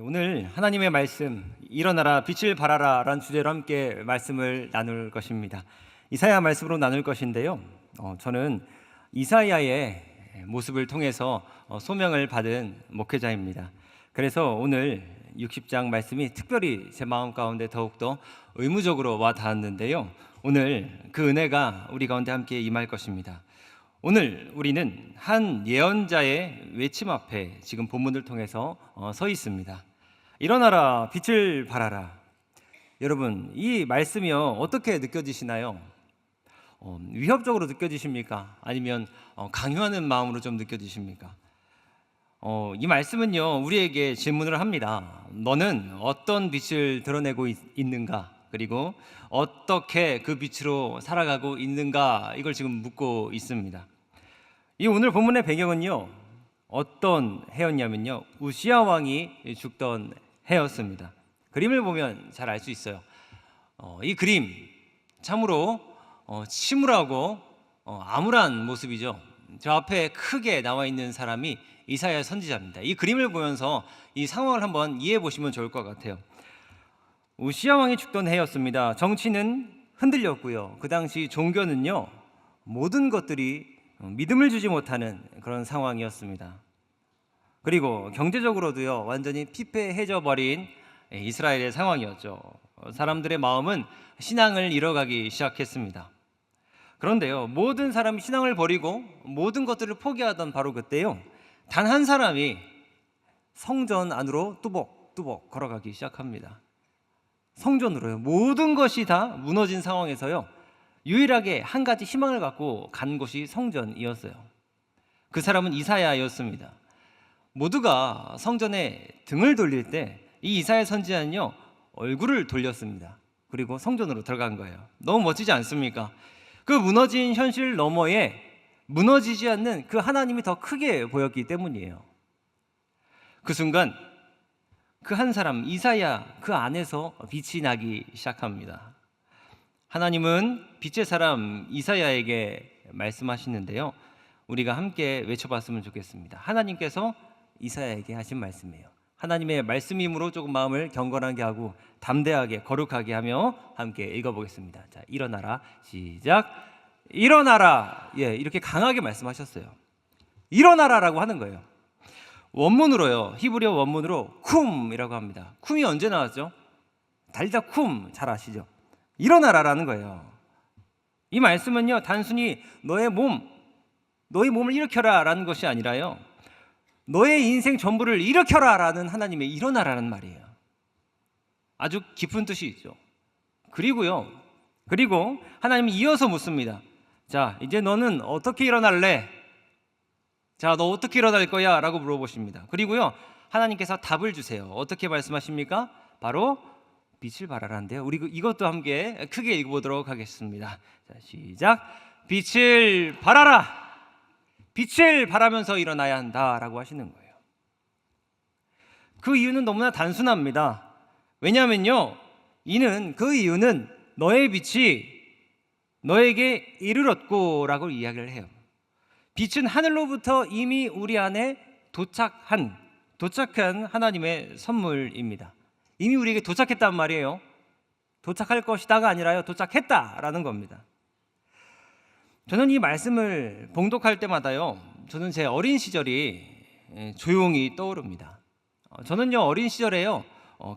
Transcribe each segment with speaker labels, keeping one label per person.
Speaker 1: 오늘 하나님의 말씀 일어나라 빛을 발하라 라는 주제로 함께 말씀을 나눌 것입니다. 이사야 말씀으로 나눌 것인데요, 저는 이사야의 모습을 통해서 소명을 받은 목회자입니다. 그래서 오늘 60장 말씀이 특별히 제 마음 가운데 더욱더 의무적으로 와 닿았는데요, 오늘 그 은혜가 우리 가운데 함께 임할 것입니다. 오늘 우리는 한 예언자의 외침 앞에 지금 본문을 통해서 서 있습니다. 일어나라 빛을 발하라. 여러분, 이 말씀이요 어떻게 느껴지시나요? 위협적으로 느껴지십니까? 아니면 강요하는 마음으로 좀 느껴지십니까? 이 말씀은요 우리에게 질문을 합니다. 너는 어떤 빛을 드러내고 있는가? 그리고 어떻게 그 빛으로 살아가고 있는가? 이걸 지금 묻고 있습니다. 이 오늘 본문의 배경은요 어떤 해였냐면요, 우시야 왕이 죽던 해였습니다. 그림을 보면 잘 알 수 있어요. 이 그림 참으로 침울하고 암울한 모습이죠. 저 앞에 크게 나와 있는 사람이 이사야 선지자입니다. 이 그림을 보면서 이 상황을 한번 이해해 보시면 좋을 것 같아요. 우시야 왕이 죽던 해였습니다. 정치는 흔들렸고요, 그 당시 종교는요 모든 것들이 믿음을 주지 못하는 그런 상황이었습니다. 그리고 경제적으로도요 완전히 피폐해져 버린 이스라엘의 상황이었죠. 사람들의 마음은 신앙을 잃어가기 시작했습니다. 그런데요, 모든 사람이 신앙을 버리고 모든 것들을 포기하던 바로 그때요, 단 한 사람이 성전 안으로 뚜벅뚜벅 걸어가기 시작합니다. 성전으로요. 모든 것이 다 무너진 상황에서요 유일하게 한 가지 희망을 갖고 간 곳이 성전이었어요. 그 사람은 이사야였습니다. 모두가 성전에 등을 돌릴 때 이 이사야 선지자는요 얼굴을 돌렸습니다. 그리고 성전으로 들어간 거예요. 너무 멋지지 않습니까? 그 무너진 현실 너머에 무너지지 않는 그 하나님이 더 크게 보였기 때문이에요. 그 순간 그 한 사람 이사야 그 안에서 빛이 나기 시작합니다. 하나님은 빛의 사람 이사야에게 말씀하시는데요, 우리가 함께 외쳐봤으면 좋겠습니다. 하나님께서 이사야에게 하신 말씀이에요. 하나님의 말씀이므로 조금 마음을 경건하게 하고 담대하게 거룩하게 하며 함께 읽어보겠습니다. 자, 일어나라. 시작. 일어나라. 이렇게 강하게 말씀하셨어요. 일어나라라고 하는 거예요. 원문으로요, 히브리어 원문으로 쿰이라고 합니다. 쿰이 언제 나왔죠? 달리다 쿰 잘 아시죠? 일어나라라는 거예요. 이 말씀은요 단순히 너의 몸을 일으켜라 라는 것이 아니라요, 너의 인생 전부를 일으켜라 라는 하나님의 일어나라는 말이에요. 아주 깊은 뜻이 있죠. 그리고 하나님이 이어서 묻습니다. 자, 이제 너는 어떻게 일어날래? 자, 너 어떻게 일어날 거야? 라고 물어보십니다. 그리고요 하나님께서 답을 주세요. 어떻게 말씀하십니까? 바로 빛을 발하라는데요, 우리 이것도 함께 크게 읽어보도록 하겠습니다. 자, 시작. 빛을 발하라. 빛을 발하면서 일어나야 한다라고 하시는 거예요. 그 이유는 너무나 단순합니다. 왜냐하면요, 그 이유는 너의 빛이 너에게 이르렀고라고 이야기를 해요. 빛은 하늘로부터 이미 우리 안에 도착한 하나님의 선물입니다. 이미 우리에게 도착했단 말이에요. 도착할 것이다가 아니라요, 도착했다라는 겁니다. 저는 이 말씀을 봉독할 때마다요, 저는 제 어린 시절이 조용히 떠오릅니다. 저는요 어린 시절에요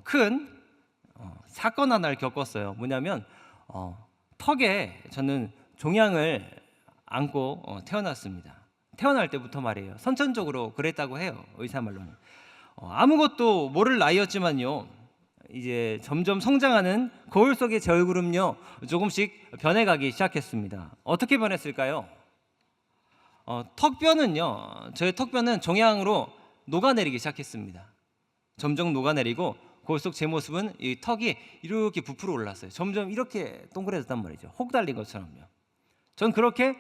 Speaker 1: 큰 사건 하나를 겪었어요. 뭐냐면 턱에 저는 종양을 안고 태어났습니다. 태어날 때부터 말이에요. 선천적으로 그랬다고 해요, 의사 말로는. 아무것도 모를 나이였지만요, 이제 점점 성장하는 거울 속의 제 얼굴은요 조금씩 변해가기 시작했습니다. 어떻게 변했을까요? 저의 턱뼈는 종양으로 녹아내리기 시작했습니다. 점점 녹아내리고 거울 속 제 모습은 이 턱이 이렇게 부풀어 올랐어요. 점점 이렇게 동그래졌단 말이죠. 혹 달린 것처럼요. 전 그렇게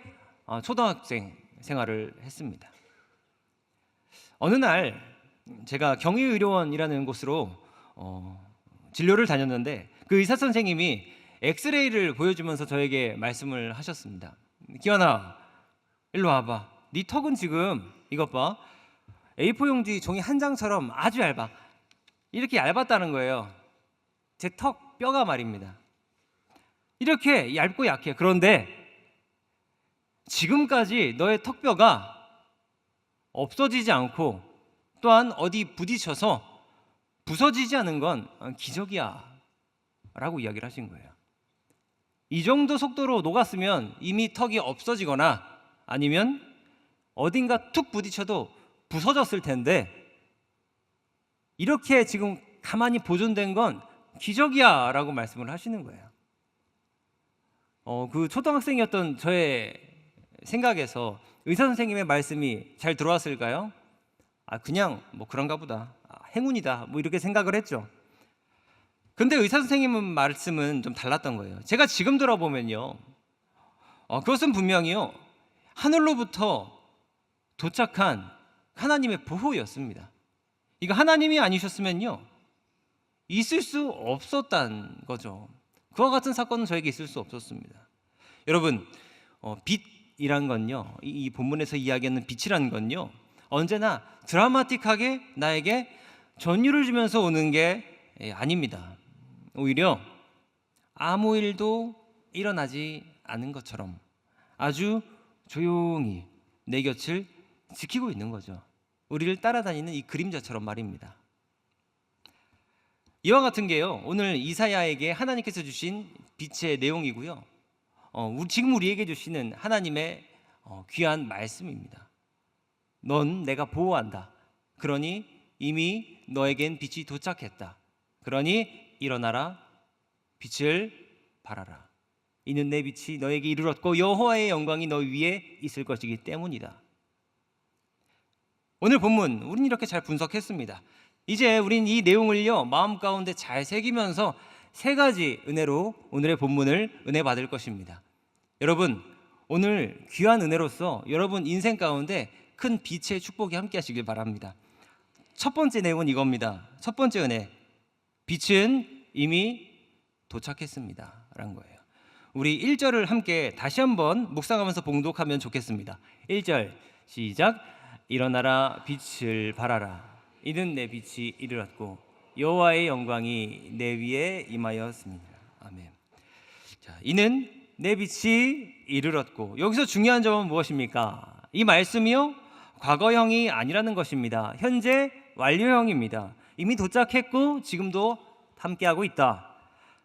Speaker 1: 초등학생 생활을 했습니다. 어느 날 제가 경희의료원이라는 곳으로 진료를 다녔는데, 그 의사 선생님이 엑스레이를 보여주면서 저에게 말씀을 하셨습니다. 기환아, 일로 와봐. 네 턱은 지금 이것 봐, A4 용지 종이 한 장처럼 아주 얇아. 이렇게 얇았다는 거예요. 제 턱 뼈가 말입니다. 이렇게 얇고 약해. 그런데 지금까지 너의 턱뼈가 없어지지 않고 또한 어디 부딪혀서 부서지지 않은 건 기적이야 라고 이야기를 하신 거예요. 이 정도 속도로 녹았으면 이미 턱이 없어지거나 아니면 어딘가 툭 부딪혀도 부서졌을 텐데 이렇게 지금 가만히 보존된 건 기적이야 라고 말씀을 하시는 거예요. 그 초등학생이었던 저의 생각에서 의사 선생님의 말씀이 잘 들어왔을까요? 그냥 뭐 그런가 보다, 행운이다 뭐 이렇게 생각을 했죠. 근데 의사 선생님은 말씀은 좀 달랐던 거예요. 제가 지금 들어보면요, 그것은 분명히요 하늘로부터 도착한 하나님의 보호였습니다. 이거 하나님이 아니셨으면요 있을 수 없었다는 거죠. 그와 같은 사건은 저에게 있을 수 없었습니다. 여러분, 빛이란 건요, 이 본문에서 이야기하는 빛이란 건요 언제나 드라마틱하게 나에게 전율을 주면서 오는 게 아닙니다. 오히려 아무 일도 일어나지 않은 것처럼 아주 조용히 내 곁을 지키고 있는 거죠. 우리를 따라다니는 이 그림자처럼 말입니다. 이와 같은 게요 오늘 이사야에게 하나님께서 주신 빛의 내용이고요, 지금 우리에게 주시는 하나님의 귀한 말씀입니다. 넌 내가 보호한다. 그러니 이미 너에겐 빛이 도착했다. 그러니 일어나라, 빛을 발하라. 이는 내 빛이 너에게 이르렀고 여호와의 영광이 너 위에 있을 것이기 때문이다. 오늘 본문 우린 이렇게 잘 분석했습니다. 이제 우린 이 내용을요 마음 가운데 잘 새기면서 세 가지 은혜로 오늘의 본문을 은혜 받을 것입니다. 여러분, 오늘 귀한 은혜로서 여러분 인생 가운데 큰 빛의 축복이 함께 하시길 바랍니다. 첫 번째 내용은 이겁니다. 첫 번째 은혜, 빛은 이미 도착했습니다 라는 거예요. 우리 1절을 함께 다시 한번 묵상하면서 봉독하면 좋겠습니다. 1절 시작. 일어나라, 빛을 발하라. 이는 내 빛이 이르렀고 여호와의 영광이 내 위에 임하였습니다. 아멘. 자, 이는 내 빛이 이르렀고, 여기서 중요한 점은 무엇입니까? 이 말씀이요 과거형이 아니라는 것입니다. 현재 완료형입니다. 이미 도착했고 지금도 함께하고 있다.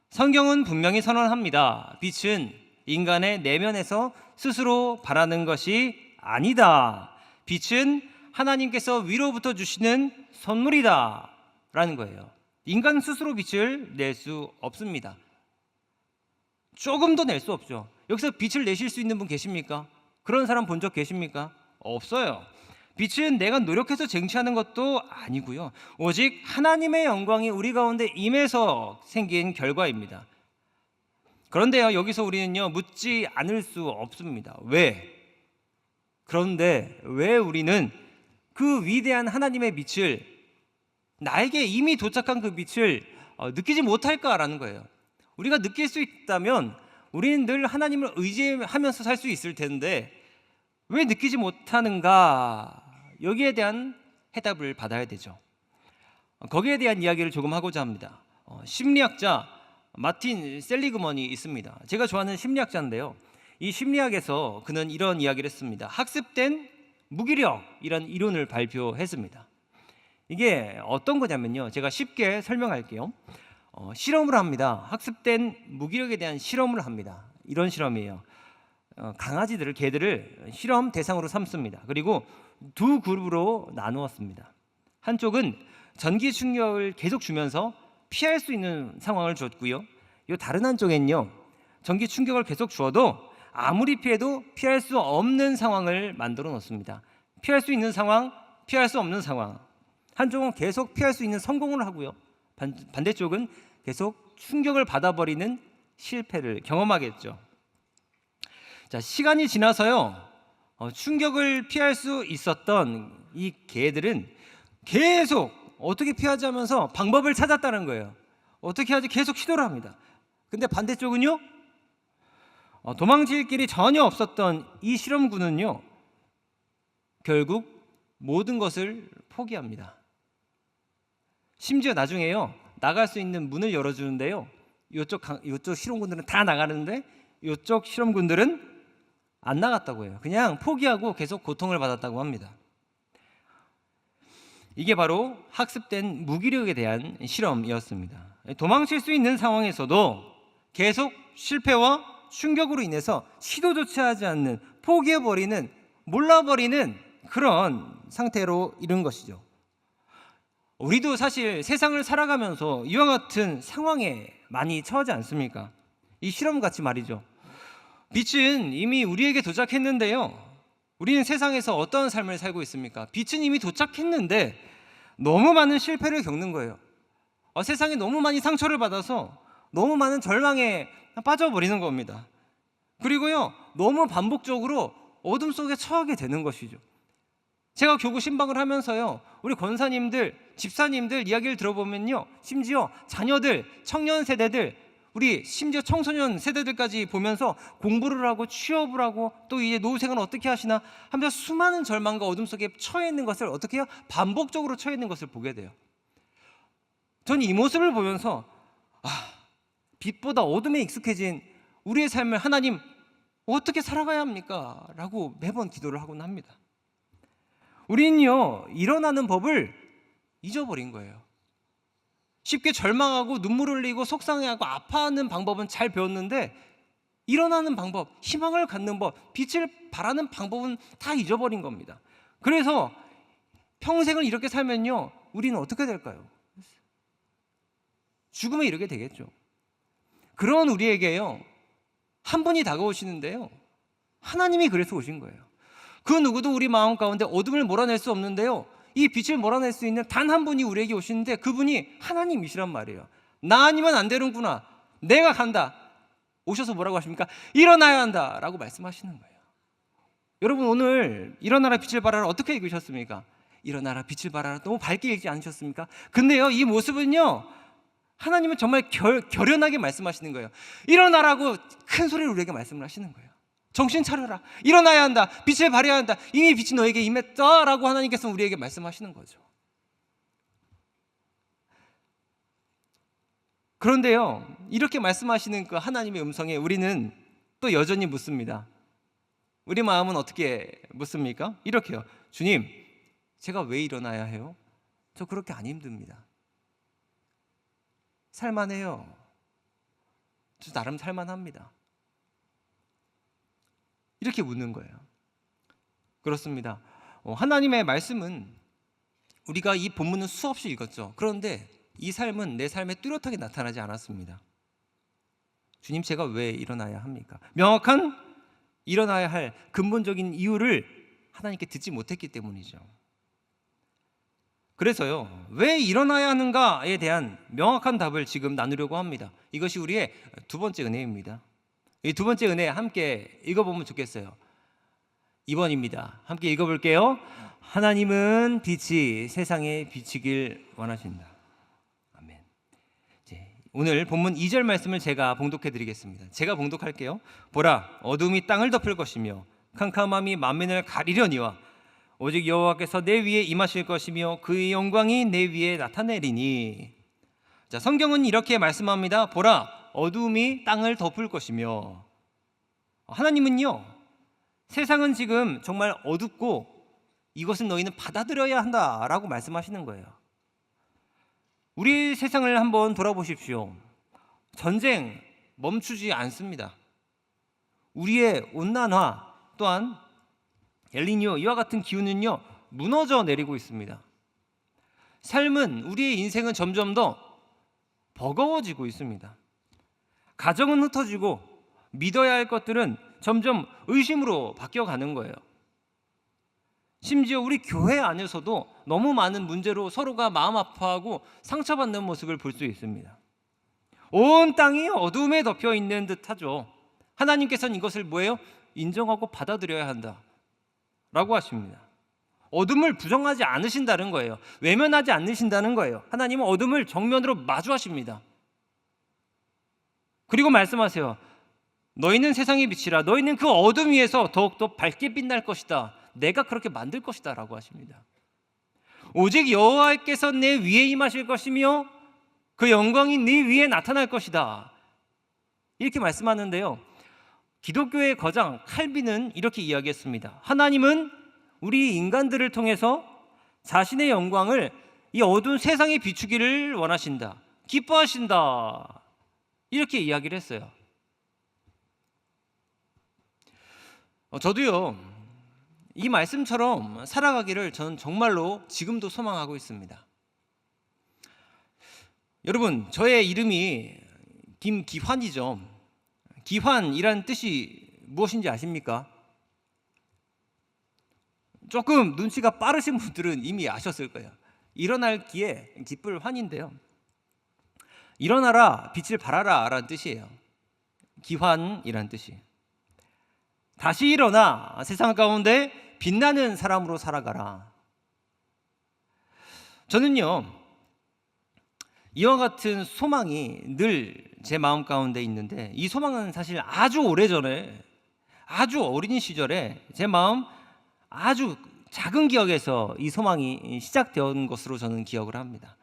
Speaker 1: 성경은 분명히 선언합니다. 빛은 인간의 내면에서 스스로 발하는 것이 아니다. 빛은 하나님께서 위로부터 주시는 선물이다 라는 거예요. 인간 스스로 빛을 낼 수 없습니다. 조금도 낼 수 없죠. 여기서 빛을 내실 수 있는 분 계십니까? 그런 사람 본 적 계십니까? 없어요. 빛은 내가 노력해서 쟁취하는 것도 아니고요, 오직 하나님의 영광이 우리 가운데 임해서 생긴 결과입니다. 그런데요 여기서 우리는요 묻지 않을 수 없습니다. 왜? 그런데 왜 우리는 그 위대한 하나님의 빛을, 나에게 이미 도착한 그 빛을 느끼지 못할까라는 거예요. 우리가 느낄 수 있다면 우리는 늘 하나님을 의지하면서 살 수 있을 텐데 왜 느끼지 못하는가? 여기에 대한 해답을 받아야 되죠. 거기에 대한 이야기를 조금 하고자 합니다. 심리학자 마틴 셀리그먼이 있습니다. 제가 좋아하는 심리학자인데요, 이 심리학에서 그는 이런 이야기를 했습니다. 학습된 무기력이라는 이론을 발표했습니다. 이게 어떤 거냐면요, 제가 쉽게 설명할게요. 실험을 합니다. 학습된 무기력에 대한 실험을 합니다. 이런 실험이에요. 강아지들을, 개들을 실험 대상으로 삼습니다. 그리고 두 그룹으로 나누었습니다. 한쪽은 전기 충격을 계속 주면서 피할 수 있는 상황을 줬고요, 이 다른 한쪽엔요 전기 충격을 계속 주어도 아무리 피해도 피할 수 없는 상황을 만들어 놓습니다. 피할 수 있는 상황, 피할 수 없는 상황. 한쪽은 계속 피할 수 있는 성공을 하고요, 반대쪽은 계속 충격을 받아버리는 실패를 경험하겠죠. 자, 시간이 지나서요 충격을 피할 수 있었던 이 개들은 계속 어떻게 피하지 하면서 방법을 찾았다는 거예요. 어떻게 하지 계속 시도를 합니다. 근데 반대쪽은요 도망칠 길이 전혀 없었던 이 실험군은요 결국 모든 것을 포기합니다. 심지어 나중에요, 나갈 수 있는 문을 열어주는데요, 요쪽 실험군들은 다 나가는데 요쪽 실험군들은 안 나갔다고 해요. 그냥 포기하고 계속 고통을 받았다고 합니다. 이게 바로 학습된 무기력에 대한 실험이었습니다. 도망칠 수 있는 상황에서도 계속 실패와 충격으로 인해서 시도조차 하지 않는, 포기해버리는, 몰라버리는 그런 상태로 이른 것이죠. 우리도 사실 세상을 살아가면서 이와 같은 상황에 많이 처하지 않습니까? 이 실험같이 말이죠. 빛은 이미 우리에게 도착했는데요, 우리는 세상에서 어떤 삶을 살고 있습니까? 빛은 이미 도착했는데 너무 많은 실패를 겪는 거예요. 세상에 너무 많이 상처를 받아서 너무 많은 절망에 빠져버리는 겁니다. 그리고요, 너무 반복적으로 어둠 속에 처하게 되는 것이죠. 제가 교구 신방을 하면서요, 우리 권사님들, 집사님들 이야기를 들어보면요, 심지어 자녀들, 청년 세대들, 우리 심지어 청소년 세대들까지 보면서 공부를 하고 취업을 하고 또 이제 노후 생활을 어떻게 하시나 하면서 수많은 절망과 어둠 속에 처해 있는 것을 어떻게 해요? 반복적으로 처해 있는 것을 보게 돼요. 저는 이 모습을 보면서 빛보다 어둠에 익숙해진 우리의 삶을 하나님 어떻게 살아가야 합니까? 라고 매번 기도를 하곤 합니다. 우리는요, 일어나는 법을 잊어버린 거예요. 쉽게 절망하고 눈물 흘리고 속상해하고 아파하는 방법은 잘 배웠는데, 일어나는 방법, 희망을 갖는 법, 빛을 발하는 방법은 다 잊어버린 겁니다. 그래서 평생을 이렇게 살면요, 우리는 어떻게 될까요? 죽음에 이르게 되겠죠. 그런 우리에게요, 한 분이 다가오시는데요, 하나님이 그래서 오신 거예요. 그 누구도 우리 마음 가운데 어둠을 몰아낼 수 없는데요, 이 빛을 몰아낼 수 있는 단 한 분이 우리에게 오시는데 그분이 하나님이시란 말이에요. 나 아니면 안 되는구나, 내가 간다. 오셔서 뭐라고 하십니까? 일어나야 한다 라고 말씀하시는 거예요. 여러분, 오늘 일어나라 빛을 발하라 어떻게 읽으셨습니까? 일어나라 빛을 발하라 너무 밝게 읽지 않으셨습니까? 근데요, 이 모습은요, 하나님은 정말 결연하게 말씀하시는 거예요. 일어나라고 큰 소리로 우리에게 말씀을 하시는 거예요. 정신 차려라, 일어나야 한다, 빛을 발해야 한다, 이미 빛이 너에게 임했다 라고 하나님께서 우리에게 말씀하시는 거죠. 그런데요, 이렇게 말씀하시는 그 하나님의 음성에 우리는 또 여전히 묻습니다. 우리 마음은 어떻게 묻습니까? 이렇게요. 주님, 제가 왜 일어나야 해요? 저 그렇게 안 힘듭니다. 살만해요. 저 나름 살만합니다. 이렇게 묻는 거예요. 그렇습니다. 하나님의 말씀은 우리가 이 본문은 수없이 읽었죠. 그런데 이 삶은 내 삶에 뚜렷하게 나타나지 않았습니다. 주님, 제가 왜 일어나야 합니까? 명확한 일어나야 할 근본적인 이유를 하나님께 듣지 못했기 때문이죠. 그래서요, 왜 일어나야 하는가에 대한 명확한 답을 지금 나누려고 합니다. 이것이 우리의 두 번째 은혜입니다. 이 두 번째 은혜 함께 읽어보면 좋겠어요. 2번입니다. 함께 읽어볼게요. 하나님은 빛이 세상에 비치길 원하신다. 아멘. 오늘 본문 2절 말씀을 제가 봉독해 드리겠습니다. 제가 봉독할게요. 보라, 어둠이 땅을 덮을 것이며 캄캄함이 만민을 가리려니와 오직 여호와께서 내 위에 임하실 것이며 그의 영광이 내 위에 나타내리니. 자, 성경은 이렇게 말씀합니다. 보라, 어둠이 땅을 덮을 것이며. 하나님은요, 세상은 지금 정말 어둡고 이것은 너희는 받아들여야 한다라고 말씀하시는 거예요. 우리 세상을 한번 돌아보십시오. 전쟁 멈추지 않습니다. 우리의 온난화 또한 엘니뇨 이와 같은 기후는요, 무너져 내리고 있습니다. 삶은, 우리의 인생은 점점 더 버거워지고 있습니다. 가정은 흩어지고 믿어야 할 것들은 점점 의심으로 바뀌어가는 거예요. 심지어 우리 교회 안에서도 너무 많은 문제로 서로가 마음 아파하고 상처받는 모습을 볼 수 있습니다. 온 땅이 어둠에 덮여 있는 듯하죠. 하나님께서는 이것을 뭐예요? 인정하고 받아들여야 한다 라고 하십니다. 어둠을 부정하지 않으신다는 거예요. 외면하지 않으신다는 거예요. 하나님은 어둠을 정면으로 마주하십니다. 그리고 말씀하세요. 너희는 세상의 빛이라. 너희는 그 어둠 위에서 더욱더 밝게 빛날 것이다. 내가 그렇게 만들 것이다 라고 하십니다. 오직 여호와께서 내 위에 임하실 것이며 그 영광이 네 위에 나타날 것이다. 이렇게 말씀하는데요. 기독교의 거장 칼빈은 이렇게 이야기했습니다. 하나님은 우리 인간들을 통해서 자신의 영광을 이 어두운 세상에 비추기를 원하신다. 기뻐하신다. 이렇게 이야기를 했어요. 저도요, 이 말씀처럼 살아가기를 저는 정말로 지금도 소망하고 있습니다. 여러분, 저의 이름이 김기환이죠. 기환이라는 뜻이 무엇인지 아십니까? 조금 눈치가 빠르신 분들은 이미 아셨을 거예요. 일어날 기에 기쁠 환인데요. 일어나라, 빛을 발하라 라는 뜻이에요. 기환이라는 뜻이. 다시 일어나 세상 가운데 빛나는 사람으로 살아가라. 저는요, 이와 같은 소망이 늘 제 마음 가운데 있는데, 이 소망은 사실 아주 오래전에, 아주 어린 시절에 제 마음 아주 작은 기억에서 이 소망이 시작된 것으로 저는 기억을 합니다.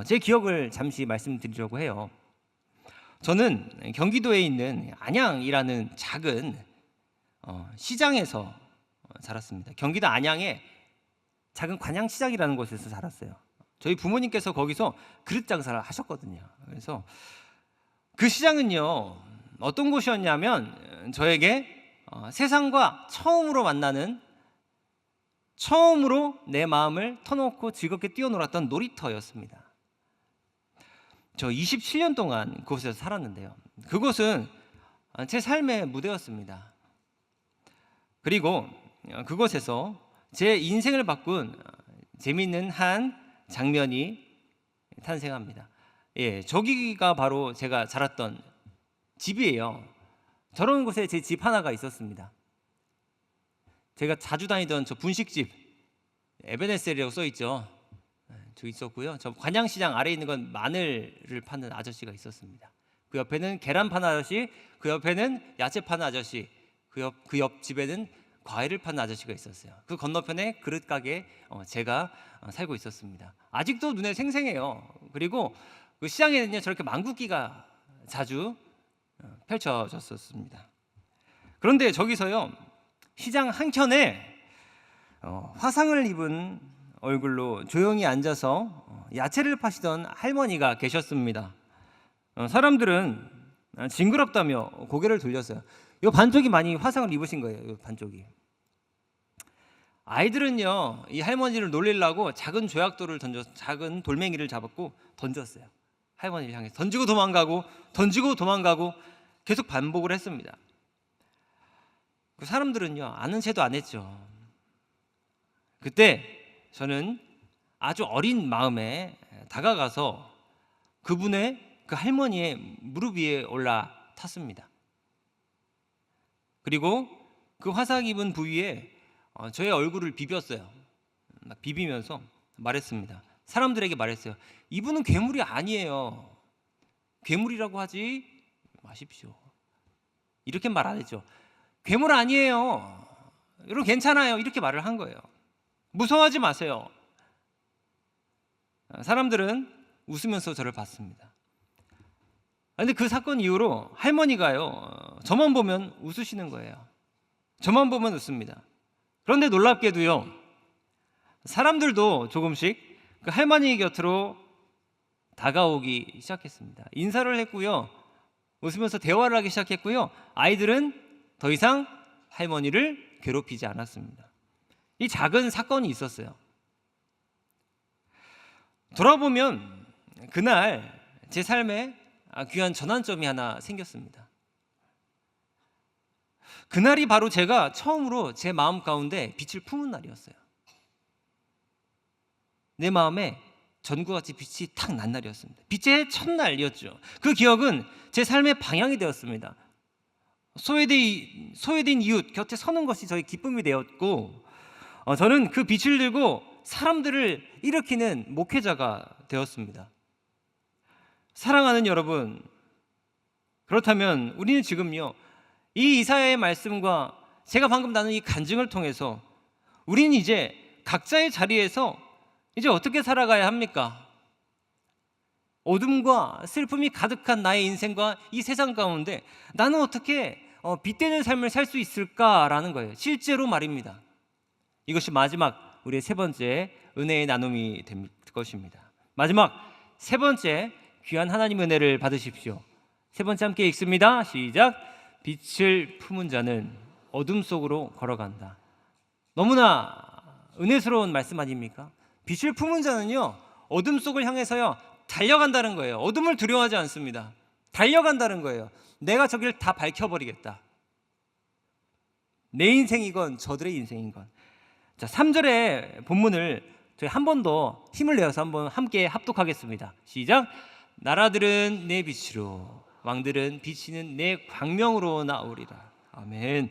Speaker 1: 제 기억을 잠시 말씀드리려고 해요. 저는 경기도에 있는 안양이라는 작은 시장에서 자랐습니다. 경기도 안양에 작은 관양시장이라는 곳에서 자랐어요. 저희 부모님께서 거기서 그릇 장사를 하셨거든요. 그래서 그 시장은요, 어떤 곳이었냐면 저에게 세상과 처음으로 만나는, 처음으로 내 마음을 터놓고 즐겁게 뛰어놀았던 놀이터였습니다. 저 27년 동안 그곳에서 살았는데요. 그곳은 제 삶의 무대였습니다. 그리고 그곳에서 제 인생을 바꾼 재미있는 한 장면이 탄생합니다. 저기가 바로 제가 자랐던 집이에요. 저런 곳에 제 집 하나가 있었습니다. 제가 자주 다니던 저 분식집, 에베네셀이라고 써있죠. 저 있었고요. 저 관양시장 아래에 있는 건 마늘을 파는 아저씨가 있었습니다. 그 옆에는 계란 파는 아저씨, 그 옆에는 야채 파는 아저씨, 그 옆 집에는 과일을 파는 아저씨가 있었어요. 그 건너편에 그릇 가게 제가 살고 있었습니다. 아직도 눈에 생생해요. 그리고 그 시장에는요, 저렇게 망국기가 자주 펼쳐졌었습니다. 그런데 저기서요, 시장 한켠에 화상을 입은 얼굴로 조용히 앉아서 야채를 파시던 할머니가 계셨습니다. 사람들은 징그럽다며 고개를 돌렸어요. 이 반쪽이 많이 화상을 입으신 거예요. 이 반쪽이. 아이들은요, 이 할머니를 놀리려고 작은 조약돌을 작은 돌멩이를 잡았고 던졌어요. 할머니를 향해서 던지고 도망가고 던지고 도망가고 계속 반복을 했습니다. 그 사람들은요, 아는 체도 안 했죠. 그때 저는 아주 어린 마음에 다가가서 그 할머니의 무릎 위에 올라탔습니다. 그리고 그 화상 입은 부위에 저의 얼굴을 비볐어요. 비비면서 말했습니다. 사람들에게 말했어요. 이분은 괴물이 아니에요. 괴물이라고 하지 마십시오. 이렇게 말 안 했죠. 괴물 아니에요. 여러분 괜찮아요. 이렇게 말을 한 거예요. 무서워하지 마세요. 사람들은 웃으면서 저를 봤습니다. 그런데 그 사건 이후로 할머니가요, 저만 보면 웃으시는 거예요. 저만 보면 웃습니다. 그런데 놀랍게도요, 사람들도 조금씩 그 할머니 곁으로 다가오기 시작했습니다. 인사를 했고요, 웃으면서 대화를 하기 시작했고요, 아이들은 더 이상 할머니를 괴롭히지 않았습니다. 이 작은 사건이 있었어요. 돌아보면 그날 제 삶에 귀한 전환점이 하나 생겼습니다. 그날이 바로 제가 처음으로 제 마음 가운데 빛을 품은 날이었어요. 내 마음에 전구같이 빛이 탁 난 날이었습니다. 빛의 첫날이었죠. 그 기억은 제 삶의 방향이 되었습니다. 소외된 이웃 곁에 서는 것이 저의 기쁨이 되었고, 저는 그 빛을 들고 사람들을 일으키는 목회자가 되었습니다. 사랑하는 여러분, 그렇다면 우리는 지금요, 이 이사야의 말씀과 제가 방금 나눈 이 간증을 통해서 우리는 이제 각자의 자리에서 이제 어떻게 살아가야 합니까? 어둠과 슬픔이 가득한 나의 인생과 이 세상 가운데 나는 어떻게 빛되는 삶을 살 수 있을까라는 거예요. 실제로 말입니다. 이것이 마지막 우리의 세 번째 은혜의 나눔이 될 것입니다. 마지막 세 번째 귀한 하나님 은혜를 받으십시오. 세 번째 함께 읽습니다. 시작. 빛을 품은 자는 어둠 속으로 걸어간다. 너무나 은혜스러운 말씀 아닙니까? 빛을 품은 자는요, 어둠 속을 향해서요 달려간다는 거예요. 어둠을 두려워하지 않습니다. 달려간다는 거예요. 내가 저길 다 밝혀버리겠다. 내 인생이건 저들의 인생이건. 자, 3절의 본문을 저희 한 번 더 힘을 내어서 한번 함께 합독하겠습니다. 시작. 나라들은 내 빛으로, 왕들은 비치는 내 광명으로 나오리라. 아멘.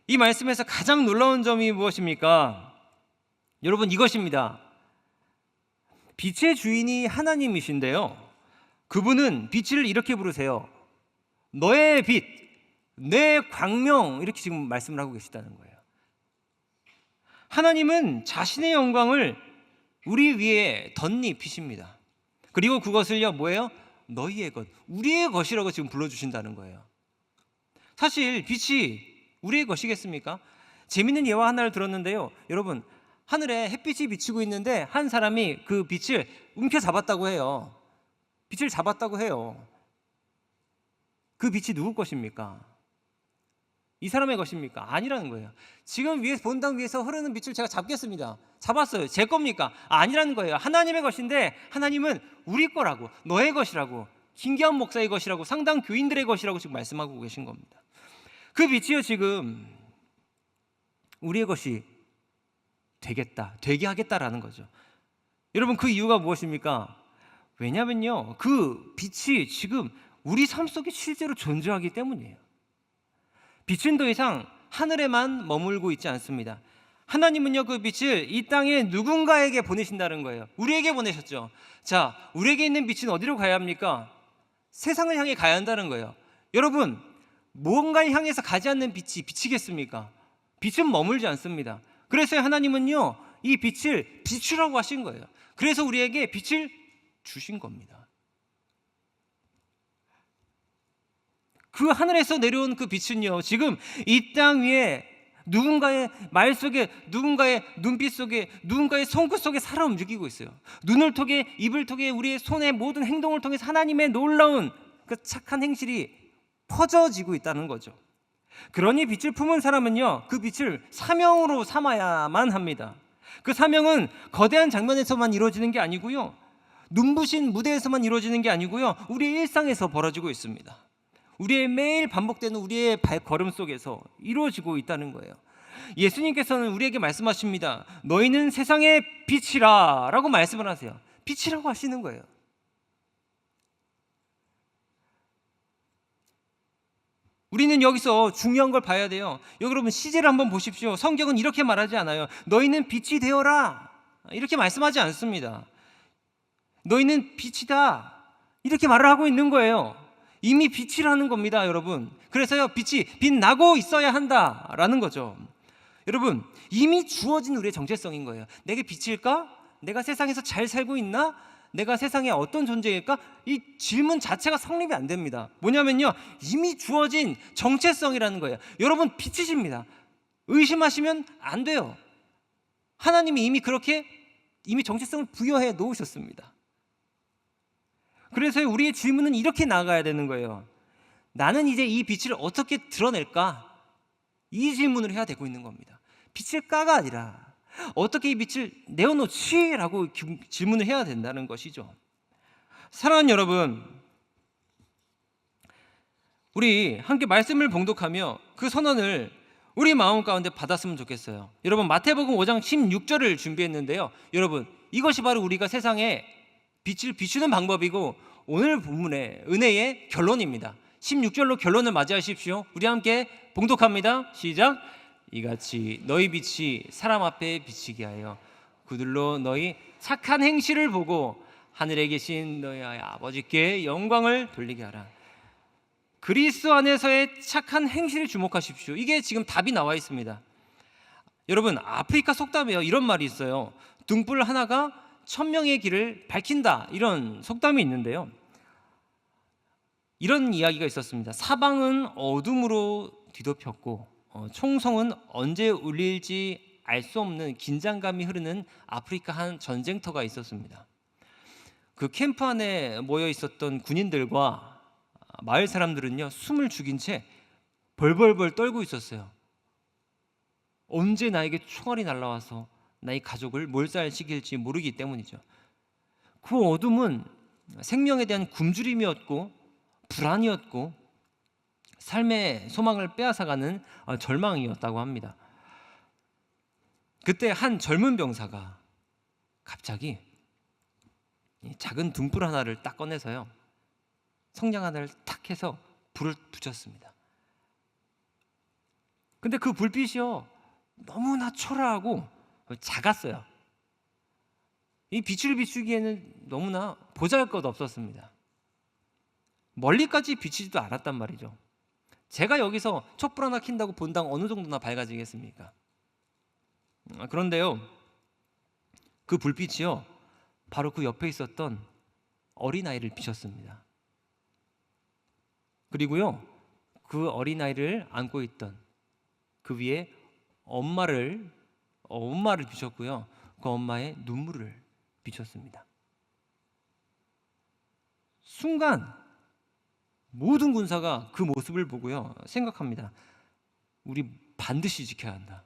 Speaker 1: 이 말씀에서 가장 놀라운 점이 무엇입니까? 여러분, 이것입니다. 빛의 주인이 하나님이신데요, 그분은 빛을 이렇게 부르세요. 너의 빛, 내 광명, 이렇게 지금 말씀을 하고 계시다는 거예요. 하나님은 자신의 영광을 우리 위에 덧입히십니다. 그리고 그것을요 뭐예요? 너희의 것, 우리의 것이라고 지금 불러주신다는 거예요. 사실 빛이 우리의 것이겠습니까? 재밌는 예화 하나를 들었는데요, 여러분, 하늘에 햇빛이 비치고 있는데 한 사람이 그 빛을 움켜잡았다고 해요. 빛을 잡았다고 해요. 그 빛이 누구 것입니까? 이 사람의 것입니까? 아니라는 거예요. 지금 위에서 본당 위에서 흐르는 빛을 제가 잡겠습니다. 잡았어요. 제 겁니까? 아니라는 거예요. 하나님의 것인데 하나님은 우리 거라고, 너의 것이라고, 김기환 목사의 것이라고, 상당 교인들의 것이라고 지금 말씀하고 계신 겁니다. 그 빛이요 지금 우리의 것이 되겠다, 되게 하겠다라는 거죠. 여러분, 그 이유가 무엇입니까? 왜냐면요, 그 빛이 지금 우리 삶 속에 실제로 존재하기 때문이에요. 빛은 더 이상 하늘에만 머물고 있지 않습니다. 하나님은요 그 빛을 이 땅에 누군가에게 보내신다는 거예요. 우리에게 보내셨죠. 자, 우리에게 있는 빛은 어디로 가야 합니까? 세상을 향해 가야 한다는 거예요. 여러분, 무언가를 향해서 가지 않는 빛이 빛이겠습니까? 빛은 머물지 않습니다. 그래서 하나님은요 이 빛을 비추라고 하신 거예요. 그래서 우리에게 빛을 주신 겁니다. 그 하늘에서 내려온 그 빛은요 지금 이 땅 위에 누군가의 말 속에, 누군가의 눈빛 속에, 누군가의 손끝 속에 살아 움직이고 있어요. 눈을 통해, 입을 통해, 우리의 손의 모든 행동을 통해서 하나님의 놀라운 그 착한 행실이 퍼져지고 있다는 거죠. 그러니 빛을 품은 사람은요 그 빛을 사명으로 삼아야만 합니다. 그 사명은 거대한 장면에서만 이루어지는 게 아니고요, 눈부신 무대에서만 이루어지는 게 아니고요, 우리의 일상에서 벌어지고 있습니다. 우리의 매일 반복되는 우리의 발걸음 속에서 이루어지고 있다는 거예요. 예수님께서는 우리에게 말씀하십니다. 너희는 세상의 빛이라 라고 말씀을 하세요. 빛이라고 하시는 거예요. 우리는 여기서 중요한 걸 봐야 돼요. 여러분, 시제를 한번 보십시오. 성경은 이렇게 말하지 않아요. 너희는 빛이 되어라 이렇게 말씀하지 않습니다. 너희는 빛이다 이렇게 말을 하고 있는 거예요. 이미 빛이라는 겁니다, 여러분. 그래서요 빛이 빛나고 있어야 한다라는 거죠. 여러분, 이미 주어진 우리의 정체성인 거예요. 내게 빛일까? 내가 세상에서 잘 살고 있나? 내가 세상에 어떤 존재일까? 이 질문 자체가 성립이 안 됩니다. 뭐냐면요, 이미 주어진 정체성이라는 거예요. 여러분, 빛이십니다. 의심하시면 안 돼요. 하나님이 이미 그렇게 이미 정체성을 부여해 놓으셨습니다. 그래서 우리의 질문은 이렇게 나가야 되는 거예요. 나는 이제 이 빛을 어떻게 드러낼까? 이 질문을 해야 되고 있는 겁니다. 빛일까가 아니라 어떻게 이 빛을 내어놓지? 라고 질문을 해야 된다는 것이죠. 사랑하는 여러분, 우리 함께 말씀을 봉독하며 그 선언을 우리 마음 가운데 받았으면 좋겠어요. 여러분, 마태복음 5장 16절을 준비했는데요, 여러분, 이것이 바로 우리가 세상에 빛을 비추는 방법이고 오늘 본문의 은혜의 결론입니다. 16절로 결론을 맞이하십시오. 우리 함께 봉독합니다. 시작. 이같이 너희 빛이 사람 앞에 비치게 하여 그들로 너희 착한 행실을 보고 하늘에 계신 너희 아버지께 영광을 돌리게 하라. 그리스도 안에서의 착한 행실에 주목하십시오. 이게 지금 답이 나와 있습니다. 여러분, 아프리카 속담에요 이런 말이 있어요. 등불 하나가 천명의 길을 밝힌다, 이런 속담이 있는데요. 이런 이야기가 있었습니다. 사방은 어둠으로 뒤덮였고 총성은 언제 울릴지 알 수 없는 긴장감이 흐르는 아프리카 한 전쟁터가 있었습니다. 그 캠프 안에 모여 있었던 군인들과 마을 사람들은요, 숨을 죽인 채 벌벌벌 떨고 있었어요. 언제 나에게 총알이 날라와서 나의 가족을 몰살시킬지 모르기 때문이죠. 그 어둠은 생명에 대한 굶주림이었고 불안이었고 삶의 소망을 빼앗아가는 절망이었다고 합니다. 그때 한 젊은 병사가 갑자기 작은 등불 하나를 딱 꺼내서요, 성냥 하나를 탁 해서 불을 붙였습니다. 근데 그 불빛이요, 너무나 초라하고 작았어요. 이 빛을 비추기에는 너무나 보잘것 없었습니다. 멀리까지 비치지도 않았단 말이죠. 제가 여기서 촛불 하나 킨다고 본당 어느 정도나 밝아지겠습니까? 그런데요, 그 불빛이요, 바로 그 옆에 있었던 어린아이를 비췄습니다. 그리고요, 그 어린아이를 안고 있던 그 위에 엄마를 비췄고요, 그 엄마의 눈물을 비췄습니다. 순간 모든 군사가 그 모습을 보고요, 생각합니다. 우리 반드시 지켜야 한다.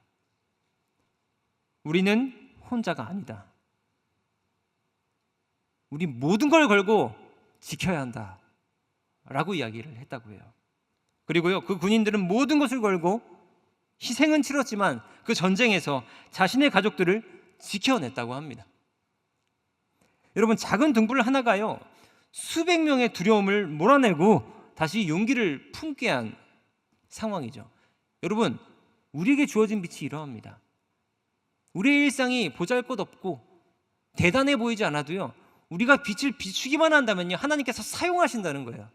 Speaker 1: 우리는 혼자가 아니다. 우리 모든 걸 걸고 지켜야 한다 라고 이야기를 했다고 해요. 그리고요, 그 군인들은 모든 것을 걸고 희생은 치렀지만 그 전쟁에서 자신의 가족들을 지켜냈다고 합니다. 여러분, 작은 등불 하나가요, 수백 명의 두려움을 몰아내고 다시 용기를 품게 한 상황이죠. 여러분, 우리에게 주어진 빛이 이러합니다. 우리의 일상이 보잘것없고 대단해 보이지 않아도요, 우리가 빛을 비추기만 한다면요, 하나님께서 사용하신다는 거예요.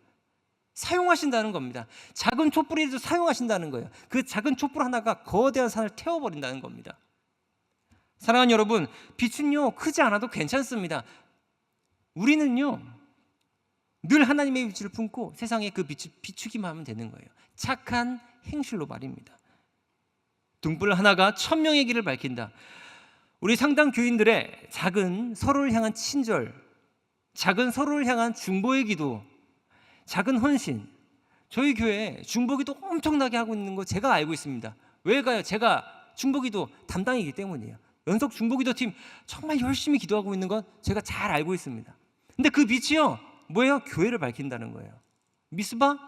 Speaker 1: 사용하신다는 겁니다. 작은 촛불이라도 사용하신다는 거예요. 그 작은 촛불 하나가 거대한 산을 태워버린다는 겁니다. 사랑하는 여러분, 빛은요, 크지 않아도 괜찮습니다. 우리는요, 늘 하나님의 빛을 품고 세상에 그 빛을 비추기만 하면 되는 거예요. 착한 행실로 말입니다. 등불 하나가 천명의 길을 밝힌다. 우리 상당 교인들의 작은 서로를 향한 친절, 작은 서로를 향한 중보의 기도, 작은 헌신, 저희 교회에 중보기도 엄청나게 하고 있는 거 제가 알고 있습니다. 왜일까요? 제가 중보기도 담당이기 때문이에요. 연속 중보기도 팀 정말 열심히 기도하고 있는 건 제가 잘 알고 있습니다. 근데 그 빛이요, 뭐예요? 교회를 밝힌다는 거예요. 미스바,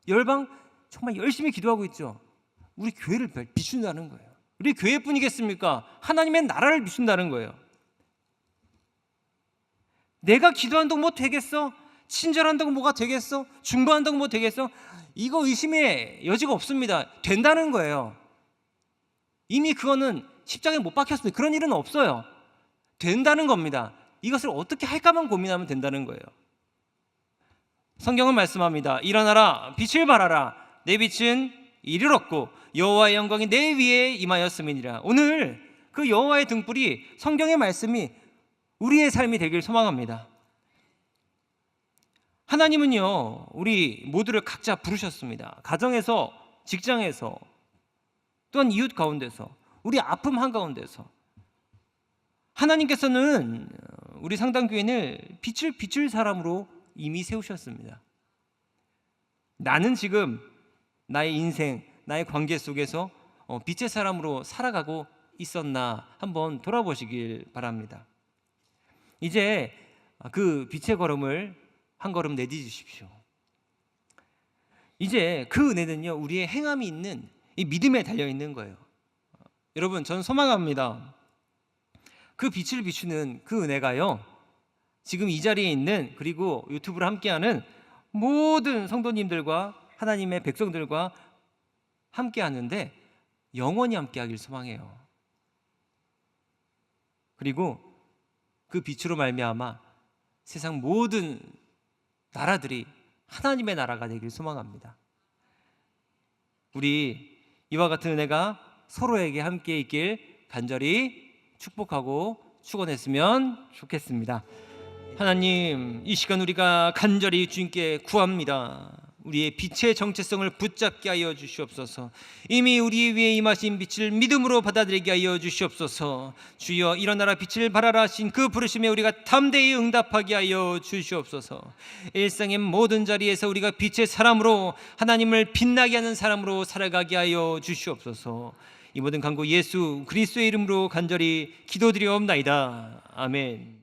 Speaker 1: 열방 정말 열심히 기도하고 있죠. 우리 교회를 비춘다는 거예요. 우리 교회뿐이겠습니까? 하나님의 나라를 비춘다는 거예요. 내가 기도한다고 뭐 되겠어? 친절한다고 뭐가 되겠어? 중보한다고 뭐 되겠어? 이거 의심의 여지가 없습니다. 된다는 거예요. 이미 그거는 십자가에 못 박혔습니다. 그런 일은 없어요. 된다는 겁니다. 이것을 어떻게 할까만 고민하면 된다는 거예요. 성경은 말씀합니다. 일어나라, 빛을 발하라. 내 빛은 이르렀고 여호와의 영광이 내 위에 임하였음이니라. 오늘 그 여호와의 등불이, 성경의 말씀이 우리의 삶이 되길 소망합니다. 하나님은요, 우리 모두를 각자 부르셨습니다. 가정에서, 직장에서, 또한 이웃 가운데서, 우리 아픔 한가운데서 하나님께서는 우리 상당교회를 빛을 비출 사람으로 이미 세우셨습니다. 나는 지금 나의 인생, 나의 관계 속에서 빛의 사람으로 살아가고 있었나 한번 돌아보시길 바랍니다. 이제 그 빛의 걸음을 한 걸음 내딛으십시오. 이제 그 은혜는요, 우리의 행함이 있는 이 믿음에 달려 있는 거예요. 여러분, 저는 소망합니다. 그 빛을 비추는 그 은혜가요, 지금 이 자리에 있는, 그리고 유튜브를 함께하는 모든 성도님들과 하나님의 백성들과 함께하는데 영원히 함께하길 소망해요. 그리고 그 빛으로 말미암아 세상 모든 나라들이 하나님의 나라가 되길 소망합니다. 우리 이와 같은 은혜가 서로에게 함께 있길 간절히 축복하고 축원했으면 좋겠습니다. 하나님, 이 시간 우리가 간절히 주님께 구합니다. 우리의 빛의 정체성을 붙잡게 하여 주시옵소서. 이미 우리 위에 임하신 빛을 믿음으로 받아들이게 하여 주시옵소서. 주여, 일어나라 빛을 발하라 하신 그 부르심에 우리가 담대히 응답하게 하여 주시옵소서. 일상의 모든 자리에서 우리가 빛의 사람으로, 하나님을 빛나게 하는 사람으로 살아가게 하여 주시옵소서. 이 모든 간구 예수 그리스도의 이름으로 간절히 기도드리옵나이다. 아멘.